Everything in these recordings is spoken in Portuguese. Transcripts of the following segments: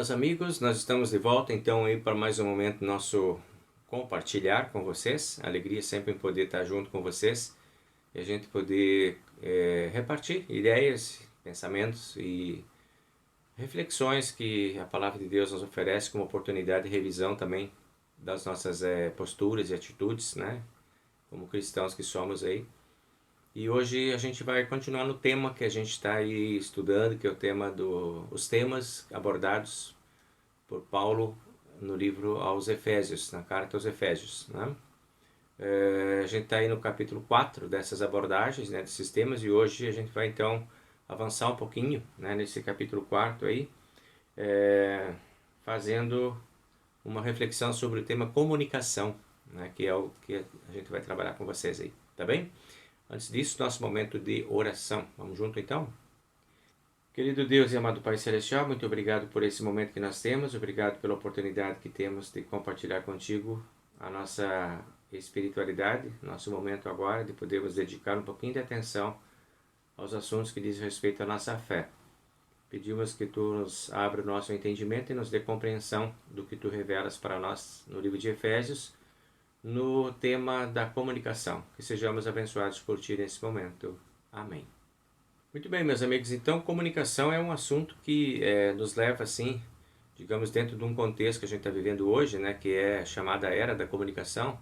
Meus amigos, nós estamos de volta então aí para mais um momento nosso compartilhar com vocês. Alegria sempre em poder estar junto com vocês e a gente poder repartir ideias, pensamentos e reflexões que a palavra de Deus nos oferece como oportunidade de revisão também das nossas posturas e atitudes, né? Como cristãos que somos aí. E hoje a gente vai continuar no tema que a gente está aí estudando, que é o tema os temas abordados por Paulo no livro aos Efésios, na carta aos Efésios, né? A gente está aí no capítulo 4 dessas abordagens, né, desses temas, e hoje a gente vai então avançar um pouquinho, né, nesse capítulo 4 aí, fazendo uma reflexão sobre o tema comunicação, né, que é o que a gente vai trabalhar com vocês aí, tá bem? Antes disso, nosso momento de oração. Vamos junto então? Querido Deus e amado Pai Celestial, muito obrigado por esse momento que nós temos, obrigado pela oportunidade que temos de compartilhar contigo a nossa espiritualidade, nosso momento agora de podermos dedicar um pouquinho de atenção aos assuntos que dizem respeito à nossa fé. Pedimos que Tu nos abra o nosso entendimento e nos dê compreensão do que Tu revelas para nós no livro de Efésios, no tema da comunicação. Que sejamos abençoados por Ti nesse momento. Amém. Muito bem, meus amigos, então comunicação é um assunto que nos leva, assim, digamos, dentro de um contexto que a gente está vivendo hoje, né, que é a chamada era da comunicação,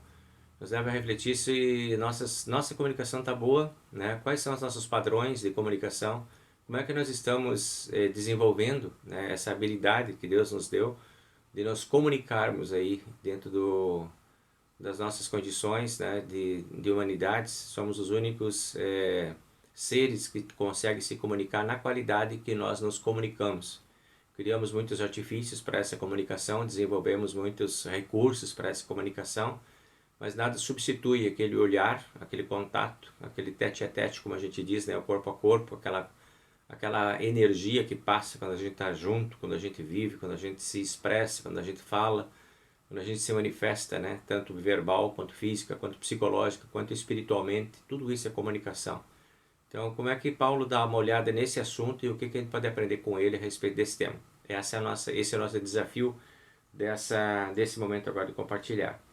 nos leva a refletir se nossa comunicação está boa, né, quais são os nossos padrões de comunicação, como é que nós estamos desenvolvendo, né, essa habilidade que Deus nos deu de nos comunicarmos aí dentro das nossas condições, né, de humanidades. Somos os únicos seres que conseguem se comunicar na qualidade que nós nos comunicamos. Criamos muitos artifícios para essa comunicação, desenvolvemos muitos recursos para essa comunicação, mas nada substitui aquele olhar, aquele contato, aquele tete-a-tete, como a gente diz, né, o corpo a corpo, aquela energia que passa quando a gente está junto, quando a gente vive, quando a gente se expressa, quando a gente fala, quando a gente se manifesta, né, tanto verbal, quanto física, quanto psicológica, quanto espiritualmente, tudo isso é comunicação. Então, como é que Paulo dá uma olhada nesse assunto e o que a gente pode aprender com ele a respeito desse tema? Esse é o nosso desafio desse momento agora de compartilhar.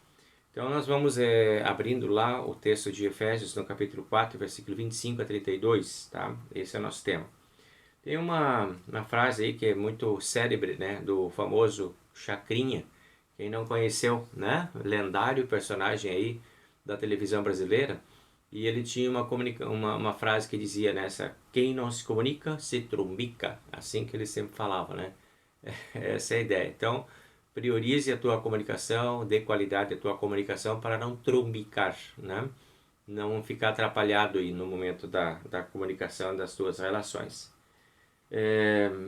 Então, nós vamos abrindo lá o texto de Efésios, no capítulo 4, versículo 25 a 32, tá? Esse é o nosso tema. Tem uma frase aí que é muito célebre, né, do famoso Chacrinha. Quem não conheceu, né, lendário personagem aí da televisão brasileira, e ele tinha uma frase que dizia nessa: quem não se comunica se trumbica, assim que ele sempre falava, né? Essa é a ideia. Então, priorize a tua comunicação, dê qualidade à tua comunicação para não trumbicar, né? Não ficar atrapalhado aí no momento da comunicação das tuas relações.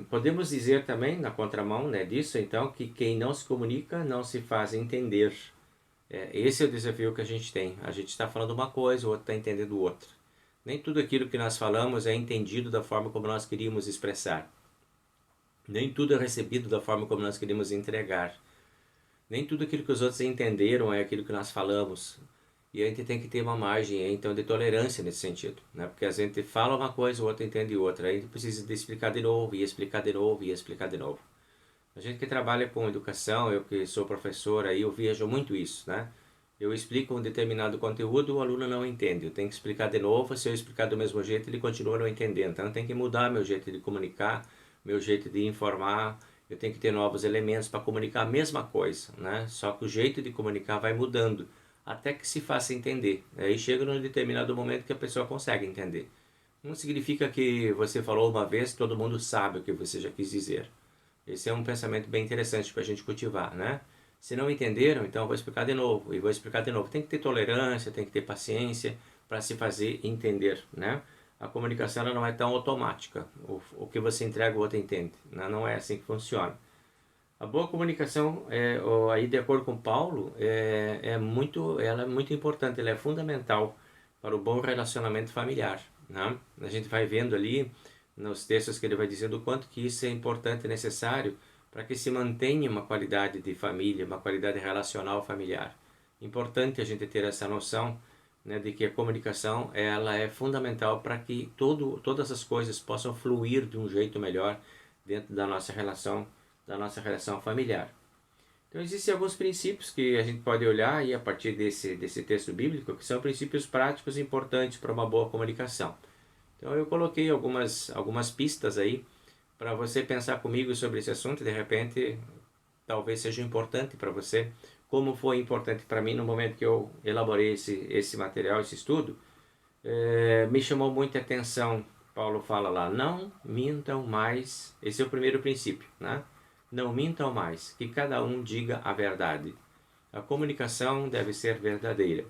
Podemos dizer também, na contramão, né, disso, então, que quem não se comunica não se faz entender. Esse é o desafio que a gente tem. A gente está falando uma coisa, o outro está entendendo outra. Nem tudo aquilo que nós falamos é entendido da forma como nós queríamos expressar. Nem tudo é recebido da forma como nós queríamos entregar. Nem tudo aquilo que os outros entenderam é aquilo que nós falamos. E a gente tem que ter uma margem, então, de tolerância nesse sentido, né? Porque a gente fala uma coisa, o outro entende outra. Aí a gente precisa de explicar de novo, e explicar de novo, e explicar de novo. A gente que trabalha com educação, eu que sou professor, aí eu vejo muito isso, né? Eu explico um determinado conteúdo, o aluno não entende. Eu tenho que explicar de novo, se eu explicar do mesmo jeito, ele continua não entendendo. Então eu tenho que mudar meu jeito de comunicar, meu jeito de informar. Eu tenho que ter novos elementos para comunicar a mesma coisa, né? Só que o jeito de comunicar vai mudando, até que se faça entender. Aí chega num determinado momento que a pessoa consegue entender. Não significa que você falou uma vez, todo mundo sabe o que você já quis dizer. Esse é um pensamento bem interessante para a gente cultivar, né? Se não entenderam, então eu vou explicar de novo, e vou explicar de novo. Tem que ter tolerância, tem que ter paciência para se fazer entender, né? A comunicação ela não é tão automática. O que você entrega, o outro entende, né? Não é assim que funciona. A boa comunicação, aí de acordo com Paulo, ela é muito importante, ela é fundamental para o bom relacionamento familiar, né? A gente vai vendo ali nos textos que ele vai dizendo o quanto que isso é importante e necessário para que se mantenha uma qualidade de família, uma qualidade relacional familiar. Importante a gente ter essa noção, né, de que a comunicação ela é fundamental para que todas as coisas possam fluir de um jeito melhor dentro da nossa relação da nossa relação familiar. Então existem alguns princípios que a gente pode olhar aí a partir desse texto bíblico, que são princípios práticos importantes para uma boa comunicação. Então eu coloquei algumas pistas aí para você pensar comigo sobre esse assunto. De repente talvez seja importante para você, como foi importante para mim no momento que eu elaborei esse material, esse estudo. Me chamou muita atenção. Paulo fala lá, não mintam mais. Esse é o primeiro princípio, né? Não mintam mais, que cada um diga a verdade. A comunicação deve ser verdadeira.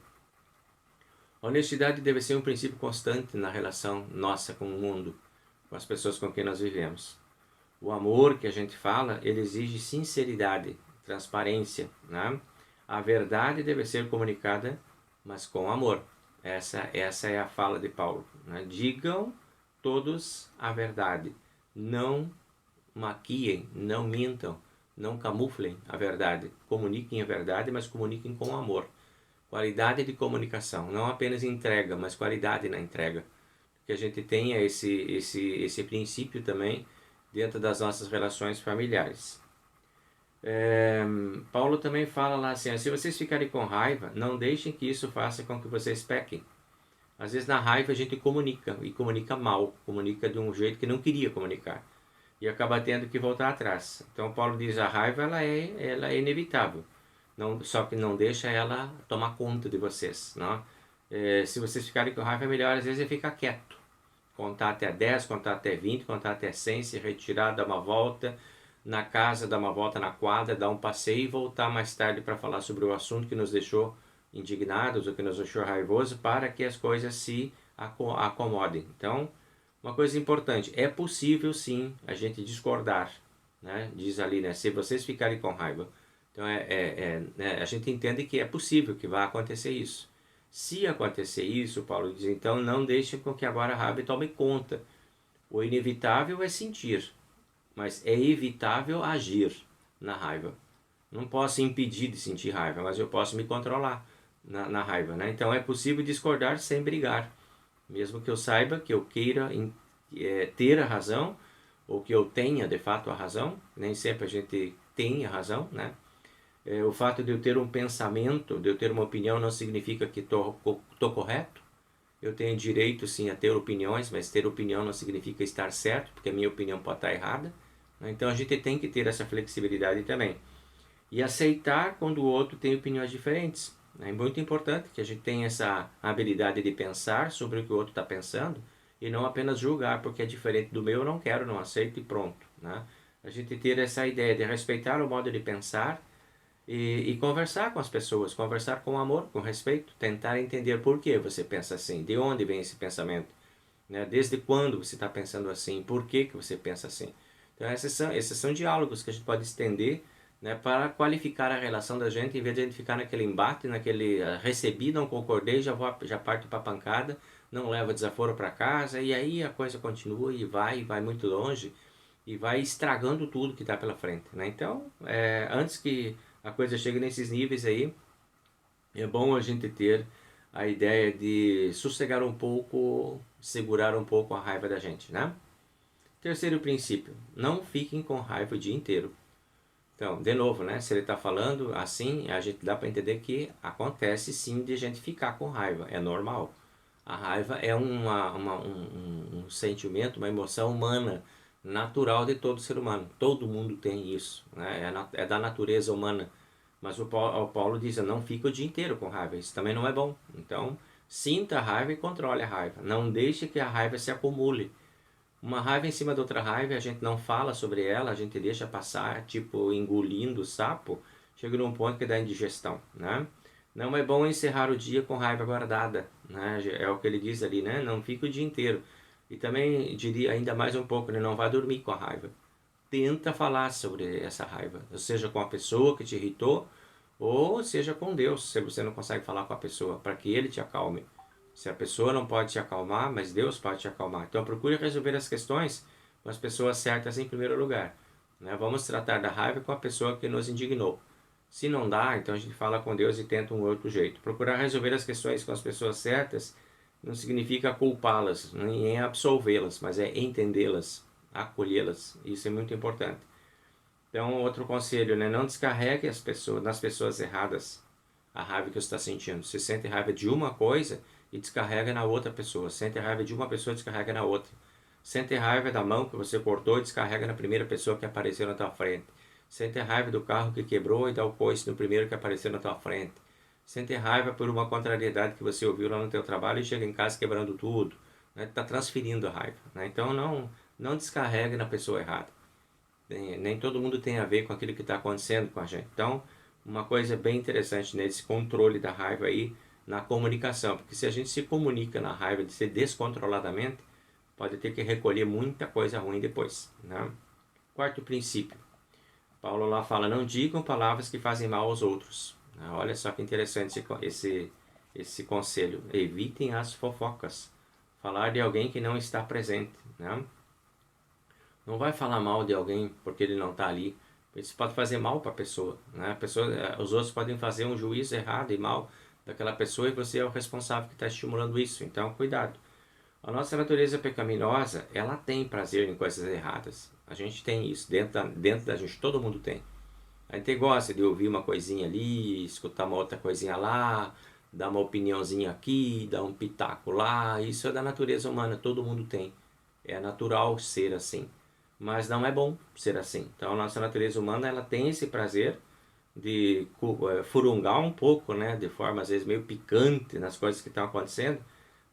A honestidade deve ser um princípio constante na relação nossa com o mundo, com as pessoas com quem nós vivemos. O amor que a gente fala, ele exige sinceridade, transparência, né? A verdade deve ser comunicada, mas com amor. Essa é a fala de Paulo, né? Digam todos a verdade. Não maquiem, não mintam, não camuflem a verdade. Comuniquem a verdade, mas comuniquem com amor. Qualidade de comunicação, não apenas entrega, mas qualidade na entrega. Que a gente tenha esse princípio também dentro das nossas relações familiares. Paulo também fala lá assim, se vocês ficarem com raiva, não deixem que isso faça com que vocês pequem. Às vezes na raiva a gente comunica, e comunica mal, comunica de um jeito que não queria comunicar, e acaba tendo que voltar atrás. Então Paulo diz, a raiva ela é inevitável, não, só que não deixa ela tomar conta de vocês. Não? Se vocês ficarem com raiva, é melhor às vezes é ficar quieto. Contar até 10, contar até 20, contar até 100, se retirar, dar uma volta na casa, dar uma volta na quadra, dar um passeio e voltar mais tarde para falar sobre o assunto que nos deixou indignados ou que nos deixou raivoso, para que as coisas se acomodem. Então, uma coisa importante, é possível sim a gente discordar, né? Diz ali, né? Se vocês ficarem com raiva. Então, a gente entende que é possível que vá acontecer isso. Se acontecer isso, Paulo diz, então não deixe com que agora a raiva tome conta. O inevitável é sentir, mas é evitável agir na raiva. Não posso impedir de sentir raiva, mas eu posso me controlar na raiva, né? Então é possível discordar sem brigar. Mesmo que eu saiba, que eu queira ter a razão, ou que eu tenha de fato a razão, nem sempre a gente tem a razão, né? O fato de eu ter um pensamento, de eu ter uma opinião, não significa que estou correto. Eu tenho direito sim a ter opiniões, mas ter opinião não significa estar certo, porque a minha opinião pode estar errada. Então a gente tem que ter essa flexibilidade também. E aceitar quando o outro tem opiniões diferentes. É muito importante que a gente tenha essa habilidade de pensar sobre o que o outro está pensando e não apenas julgar porque é diferente do meu, eu não quero, não aceito e pronto. Né? A gente ter essa ideia de respeitar o modo de pensar e conversar com as pessoas, conversar com amor, com respeito, tentar entender por que você pensa assim, de onde vem esse pensamento, né? Desde quando você está pensando assim, por que você pensa assim. Então esses são diálogos que a gente pode estender, né, para qualificar a relação da gente, em vez de a gente ficar naquele embate, naquele recebi, não concordei, já parto para a pancada, não leva desaforo para casa, e aí a coisa continua e vai muito longe, e vai estragando tudo que está pela frente. Né? Então, antes que a coisa chegue nesses níveis aí, é bom a gente ter a ideia de sossegar um pouco, segurar um pouco a raiva da gente, né? Terceiro princípio, não fiquem com raiva o dia inteiro. Então, de novo, né? Se ele está falando assim, a gente dá para entender que acontece sim de a gente ficar com raiva, é normal. A raiva é um sentimento, uma emoção humana, natural de todo ser humano. Todo mundo tem isso, né? É da natureza humana. Mas o Paulo diz, não fica o dia inteiro com raiva, isso também não é bom. Então, sinta a raiva e controle a raiva. Não deixe que a raiva se acumule. Uma raiva em cima de outra raiva, a gente não fala sobre ela, a gente deixa passar, tipo engolindo o sapo, chega num ponto que dá indigestão, né? Não é bom encerrar o dia com raiva guardada, né? É o que ele diz ali, né? Não fica o dia inteiro. E também diria ainda mais um pouco, né? Não vá dormir com a raiva. Tenta falar sobre essa raiva, seja com a pessoa que te irritou, ou seja com Deus, se você não consegue falar com a pessoa, para que Ele te acalme. Se a pessoa não pode te acalmar, mas Deus pode te acalmar. Então procure resolver as questões com as pessoas certas em primeiro lugar. Né? Vamos tratar da raiva com a pessoa que nos indignou. Se não dá, então a gente fala com Deus e tenta um outro jeito. Procurar resolver as questões com as pessoas certas não significa culpá-las, nem absolvê-las, mas é entendê-las, acolhê-las. Isso é muito importante. Então, outro conselho, né? Não descarregue nas pessoas erradas a raiva que você está sentindo. Você sente raiva de uma coisa e descarrega na outra pessoa. Sente raiva de uma pessoa e descarrega na outra. Sente raiva da mão que você cortou e descarrega na primeira pessoa que apareceu na tua frente. Sente raiva do carro que quebrou e dá o coice no primeiro que apareceu na tua frente. Sente raiva por uma contrariedade que você ouviu lá no teu trabalho e chega em casa quebrando tudo. Está transferindo a raiva. Né? Então não descarregue na pessoa errada. Nem todo mundo tem a ver com aquilo que está acontecendo com a gente. Então, uma coisa bem interessante nesse controle da raiva aí, na comunicação. Porque se a gente se comunica na raiva de ser descontroladamente, pode ter que recolher muita coisa ruim depois. Né? Quarto princípio. Paulo lá fala, não digam palavras que fazem mal aos outros. Olha só que interessante esse conselho. Evitem as fofocas. Falar de alguém que não está presente. Né? Não vai falar mal de alguém porque ele não está ali. Isso pode fazer mal para a pessoa. Né? Os outros podem fazer um juízo errado e mal daquela pessoa e você é o responsável que está estimulando isso. Então, cuidado. A nossa natureza pecaminosa, ela tem prazer em coisas erradas. A gente tem isso. Dentro da gente, todo mundo tem. A gente gosta de ouvir uma coisinha ali, escutar uma outra coisinha lá, dar uma opiniãozinha aqui, dar um pitaco lá. Isso é da natureza humana, todo mundo tem. É natural ser assim. Mas não é bom ser assim. Então a nossa natureza humana, ela tem esse prazer de furungar um pouco, né, de forma às vezes meio picante nas coisas que estão acontecendo,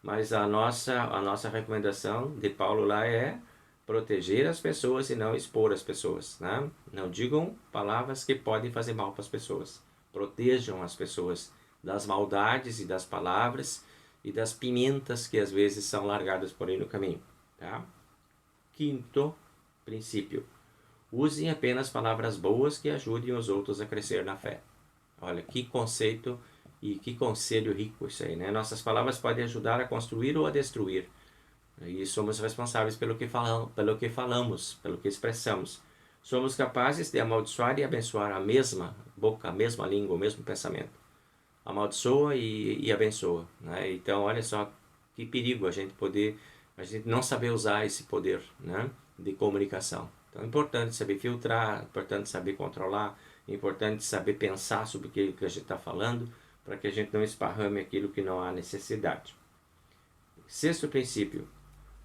mas a nossa recomendação de Paulo lá é proteger as pessoas e não expor as pessoas, né? Não digam palavras que podem fazer mal para as pessoas. Protejam as pessoas das maldades e das palavras e das pimentas que às vezes são largadas por aí no caminho, tá? Quinto princípio. Usem apenas palavras boas que ajudem os outros a crescer na fé. Olha, que conceito e que conselho rico isso aí, né? Nossas palavras podem ajudar a construir ou a destruir. E somos responsáveis pelo que falamos, pelo que expressamos. Somos capazes de amaldiçoar e abençoar a mesma boca, a mesma língua, o mesmo pensamento. Amaldiçoa e abençoa. Né? Então, olha só que perigo a gente não saber usar esse poder, né, de comunicação. Então é importante saber filtrar, é importante saber controlar, é importante saber pensar sobre aquilo que a gente está falando, para que a gente não esparrame aquilo que não há necessidade. Sexto princípio.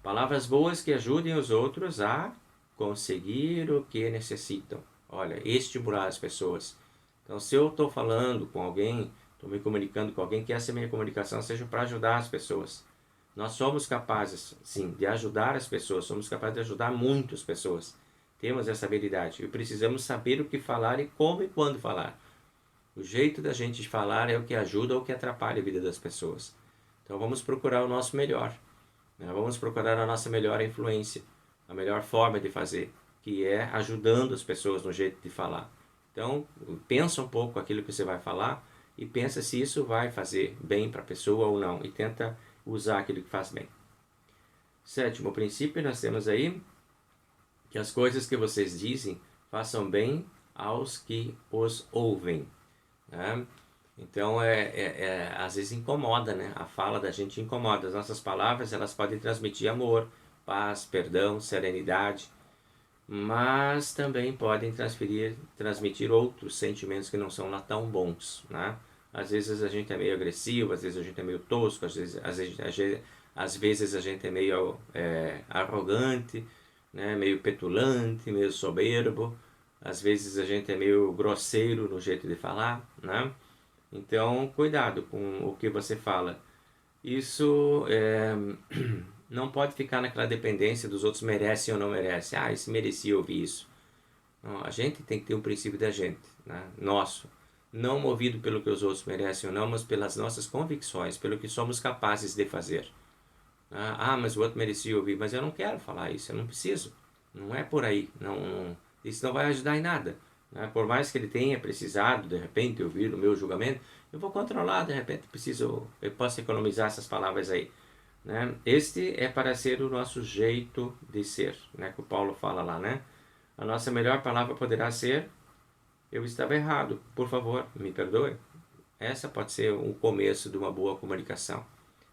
Palavras boas que ajudem os outros a conseguir o que necessitam. Olha, estimular as pessoas. Então, se eu estou falando com alguém, estou me comunicando com alguém, que essa minha comunicação seja para ajudar as pessoas. Nós somos capazes, sim, de ajudar as pessoas, somos capazes de ajudar muitas pessoas. Temos essa habilidade e precisamos saber o que falar e como e quando falar. O jeito da gente falar é o que ajuda ou o que atrapalha a vida das pessoas. Então vamos procurar o nosso melhor. Né? Vamos procurar a nossa melhor influência, a melhor forma de fazer, que é ajudando as pessoas no jeito de falar. Então pensa um pouco aquilo que você vai falar e pensa se isso vai fazer bem para a pessoa ou não e tenta usar aquilo que faz bem. Sétimo princípio, nós temos aí que as coisas que vocês dizem façam bem aos que os ouvem. Né? Então, às vezes incomoda, né? A fala da gente incomoda. As nossas palavras, elas podem transmitir amor, paz, perdão, serenidade, mas também podem transmitir outros sentimentos que não são lá tão bons, né? Às vezes a gente é meio agressivo, às vezes a gente é meio tosco, às vezes a gente é meio arrogante, né? Meio petulante, meio soberbo. Às vezes a gente é meio grosseiro no jeito de falar, né? Então, cuidado com o que você fala. Isso não pode ficar naquela dependência dos outros merecem ou não merecem. Ah, esse merecia ouvir isso. Não, a gente tem que ter um princípio da gente, né? Nosso. Não movido pelo que os outros merecem ou não, mas pelas nossas convicções, pelo que somos capazes de fazer. Ah, mas o outro merecia ouvir, mas eu não quero falar isso, eu não preciso. Não é por aí. Isso não vai ajudar em nada. Né? Por mais que ele tenha precisado, de repente, ouvir o meu julgamento, eu vou controlar, de repente, eu posso economizar essas palavras aí. Né? Este é para ser o nosso jeito de ser, né? Que o Paulo fala lá, né? A nossa melhor palavra poderá ser: eu estava errado, por favor, me perdoe. Essa pode ser o começo de uma boa comunicação.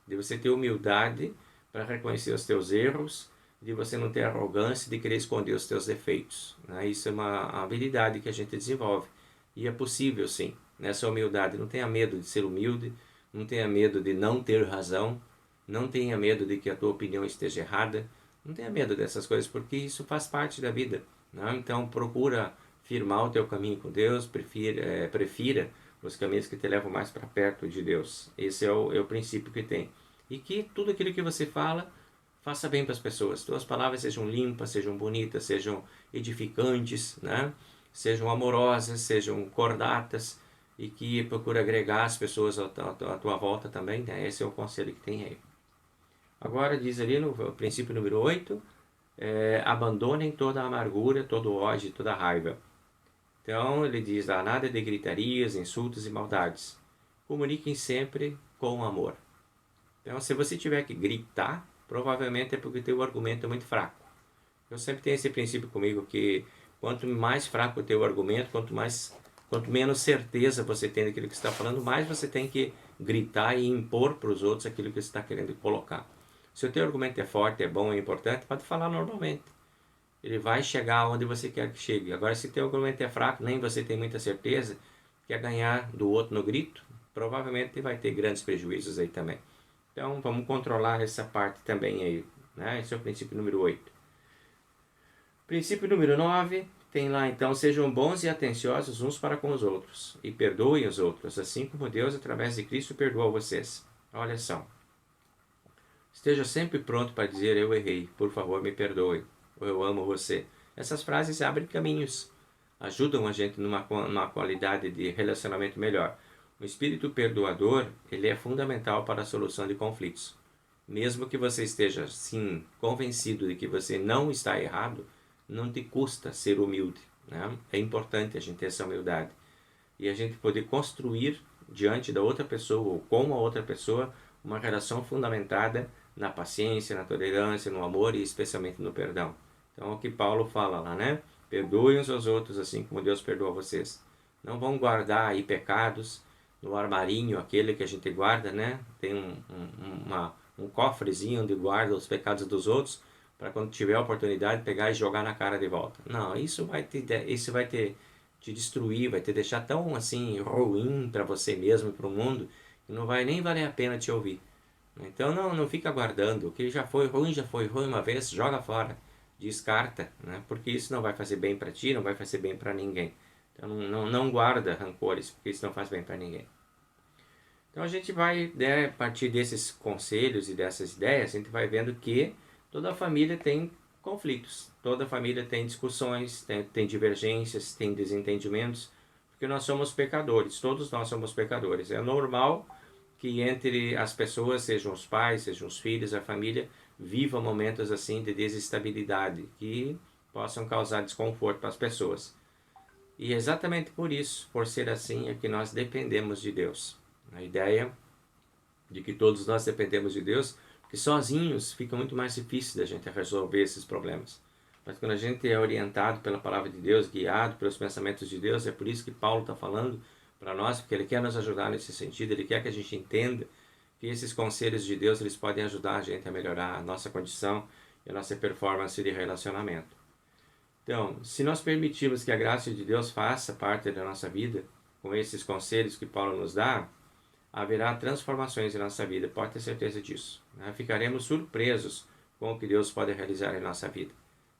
De você ter humildade para reconhecer os teus erros, de você não ter arrogância de querer esconder os teus defeitos, né? Isso é uma habilidade que a gente desenvolve e é possível sim, nessa humildade. Não tenha medo de ser humilde, não tenha medo de não ter razão, não tenha medo de que a tua opinião esteja errada, não tenha medo dessas coisas, porque isso faz parte da vida, né? Então procura firmar o teu caminho com Deus, prefira os caminhos que te levam mais para perto de Deus. Esse é o princípio que tem. E que tudo aquilo que você fala, faça bem para as pessoas. Tuas palavras sejam limpas, sejam bonitas, sejam edificantes, né? Sejam amorosas, sejam cordatas e que procure agregar as pessoas à tua volta também, né? Esse é o conselho que tem aí. Agora diz ali no princípio número 8, abandonem toda a amargura, todo o ódio, toda a raiva. Então ele diz lá, nada de gritarias, insultos e maldades. Comuniquem sempre com amor. Então se você tiver que gritar, provavelmente é porque teu argumento é muito fraco. Eu sempre tenho esse princípio comigo que quanto mais fraco o teu argumento, quanto menos certeza você tem daquilo que está falando, mais você tem que gritar e impor para os outros aquilo que você está querendo colocar. Se o teu argumento é forte, é bom, é importante, pode falar normalmente. Ele vai chegar onde você quer que chegue. Agora, se teu argumento é fraco, nem você tem muita certeza, quer ganhar do outro no grito, provavelmente vai ter grandes prejuízos aí também. Então, vamos controlar essa parte também aí, né? Esse é o princípio número 8. Princípio número 9, tem lá então, sejam bons e atenciosos uns para com os outros, e perdoem os outros, assim como Deus, através de Cristo, perdoa vocês. Olha só. Esteja sempre pronto para dizer, eu errei, por favor me perdoe, ou eu amo você. Essas frases abrem caminhos, ajudam a gente numa qualidade de relacionamento melhor. O espírito perdoador, ele é fundamental para a solução de conflitos. Mesmo que você esteja, sim, convencido de que você não está errado, não te custa ser humilde, né? É importante a gente ter essa humildade. E a gente poder construir diante da outra pessoa ou com a outra pessoa uma relação fundamentada na paciência, na tolerância, no amor e especialmente no perdão. Então é o que Paulo fala lá, né? Perdoem uns aos outros assim como Deus perdoa vocês. Não vão guardar aí pecados no armarinho, aquele que a gente guarda, né? Tem um cofrezinho onde guarda os pecados dos outros para quando tiver a oportunidade pegar e jogar na cara de volta. Não, isso vai te destruir, vai te deixar tão assim ruim para você mesmo e para o mundo que não vai nem valer a pena te ouvir. Então não fica guardando. O que já foi ruim uma vez, joga fora, descarta, né? Porque isso não vai fazer bem para ti, não vai fazer bem para ninguém. Então não guarda rancores, porque isso não faz bem para ninguém. Então a gente vai, né, a partir desses conselhos e dessas ideias, a gente vai vendo que toda família tem conflitos, toda família tem discussões, tem divergências, tem desentendimentos, porque nós somos pecadores, todos nós somos pecadores. É normal que entre as pessoas, sejam os pais, sejam os filhos, a família, viva momentos assim de desestabilidade, que possam causar desconforto para as pessoas. E exatamente por isso, por ser assim, é que nós dependemos de Deus. A ideia de que todos nós dependemos de Deus, porque sozinhos fica muito mais difícil da gente resolver esses problemas. Mas quando a gente é orientado pela palavra de Deus, guiado pelos pensamentos de Deus, é por isso que Paulo está falando para nós, porque ele quer nos ajudar nesse sentido, ele quer que a gente entenda que esses conselhos de Deus eles podem ajudar a gente a melhorar a nossa condição e a nossa performance de relacionamento. Então, se nós permitirmos que a graça de Deus faça parte da nossa vida, com esses conselhos que Paulo nos dá, haverá transformações em nossa vida, pode ter certeza disso. Né? Ficaremos surpresos com o que Deus pode realizar em nossa vida.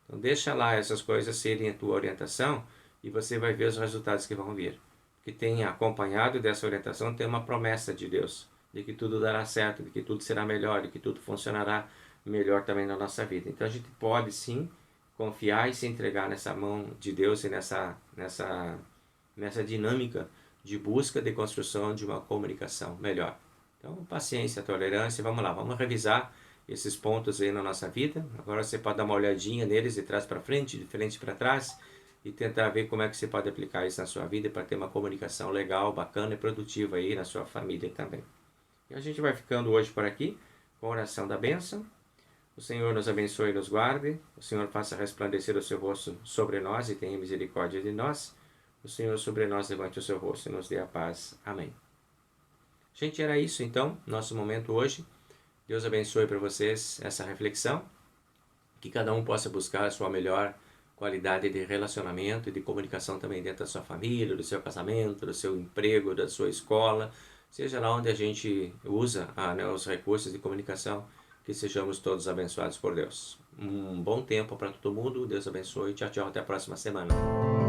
Então deixa lá essas coisas serem a tua orientação e você vai ver os resultados que vão vir. Que tenha acompanhado dessa orientação tem uma promessa de Deus, de que tudo dará certo, de que tudo será melhor, de que tudo funcionará melhor também na nossa vida. Então a gente pode sim confiar e se entregar nessa mão de Deus e nessa dinâmica de busca de construção de uma comunicação melhor. Então, paciência, tolerância, vamos lá, vamos revisar esses pontos aí na nossa vida. Agora você pode dar uma olhadinha neles de trás para frente, de frente para trás e tentar ver como é que você pode aplicar isso na sua vida para ter uma comunicação legal, bacana e produtiva aí na sua família também. E a gente vai ficando hoje por aqui com a oração da bênção. O Senhor nos abençoe e nos guarde. O Senhor faça resplandecer o seu rosto sobre nós e tenha misericórdia de nós. O Senhor sobre nós levante o seu rosto e nos dê a paz. Amém. Gente, era isso então, nosso momento hoje. Deus abençoe para vocês essa reflexão. que cada um possa buscar a sua melhor qualidade de relacionamento e de comunicação também dentro da sua família, do seu casamento, do seu emprego, da sua escola, seja lá onde a gente usa os recursos de comunicação, que sejamos todos abençoados por Deus. Um bom tempo para todo mundo, Deus abençoe, tchau, tchau, até a próxima semana.